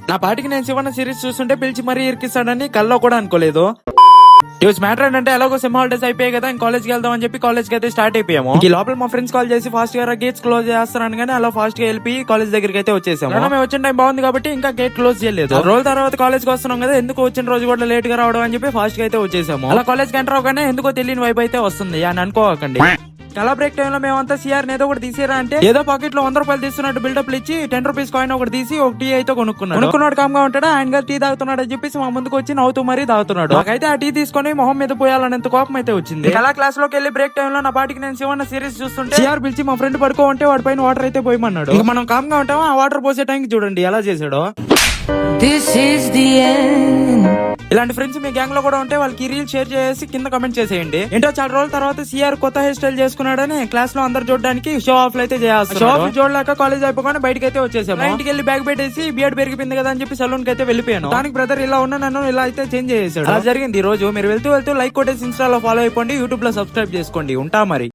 నా పాటికి నేను శివన్న సిరీస్ చూస్తుంటే పిలిచి మరీ ఇరికిస్తాడని కల్లో కూడా అనుకోలేదు. న్యూస్ మ్యాటర్ ఏంటంటే ఎలాగో సెమ్ హాలిడేస్ అయిపోయాయి కదా, కాలేజ్కి వెళ్దాం అని చెప్పి కాలేజ్ కి అయితే స్టార్ట్ అయిపోయాము. ఈ లోపల మా ఫ్రెండ్స్ కాల్ చేసి ఫాస్ట్ గా గేట్స్ క్లోజ్ చేస్తారని కానీ అలా ఫాస్ట్ గా వెళ్ళి కాలేజ్ దగ్గరికి అయితే వచ్చేసాము. మేము వచ్చిన టైం బాగుంది కాబట్టి ఇంకా గేట్ క్లోజ్ చేయలేదు. రోజు తర్వాత కాలేజ్ కి వస్తున్నాం కదా, ఎందుకు వచ్చిన రోజు కూడా లేట్ గా రావడం అని చెప్పి ఫాస్ట్ గా అయితే వచ్చేసాము. అలా కాలేజ్ కి ఎంటర్ అవగానే ఎందుకో తెలియని వైపు అయితే వస్తుంది అని అనుకోకండి. చాలా బ్రేక్ టైమ్ లో మేమంతా సిఆర్ ఏదో ఒకటి తీసేరా అంటే ఏదో పాకెట్ లో 100 రూపాయలు తీస్తున్నట్టు బిల్డప్ ఇచ్చి 10 రూపీస్ కాయిన్ ఒకటి తీసి ఒక టీ అయితే కొనుక్కున్నాడు. కామ్ గా ఉంటాడు, ఆయన టీ తాగుతున్నాడు అని చెప్పేసి మా ముందుకు వచ్చి నవ్వుతూ మరీ తాగుతున్నాడు. నాకైతే ఆ టీ తీసుకొని మొహం మీద పోయాలనేంత కోపం అయితే వచ్చింది. అలా క్లాస్ లోకి వెళ్ళి బ్రేక్ టైమ్ లో నా పాటికి నేను శివన్న సిరీస్ చూస్తుంటే సిఆర్ పిలిచి మా ఫ్రెండ్ పడుకో ఉంటే వాడి పైన వాటర్ అయితే పోయమన్నాడు. ఇంకా మనం కామ్ గా ఉంటాము, ఆ వాటర్ పోసే టైంకి చూడండి ఎలా చేసాడో. ఇలాంటి ఫ్రెండ్స్ మీ గ్యాంగ్ లో కూడా ఉంటే వాళ్ళకి రీల్ షేర్ చేసి కింద కమెంట్ చేసేయండి. ఏంటో చాలా రోజుల తర్వాత సిఆర్ కొత్త హెయిర్ స్టైల్ చేసుకున్నాడని క్లాస్ లో అందరు చూడడానికి షో ఆఫ్ అయితే చేయాలి. షో ఆఫ్ చూడలేక కాలేజ్ అయిపోగానే బయటకి అయితే వచ్చేసాము. ఇంటికి వెళ్ళి బ్యాగ్ పెట్టేసి బియర్డ్ పెరిగిపోయింది కదా అని చెప్పి సలూన్ కి అయితే వెళ్ళిపోయాను. దానికి బ్రదర్ ఇలా ఉన్నా నన్ను ఇలా అయితే చేంజ్ చేసేసాడు. అలా జరిగింది ఈ రోజు. మీరు వెళ్తూ లైక్ కొట్టేసి ఇన్స్టాలో ఫాలో అయిపోండి, యూట్యూబ్ లో సబ్స్క్రైబ్ చేసుకోండి. ఉంటా మరి.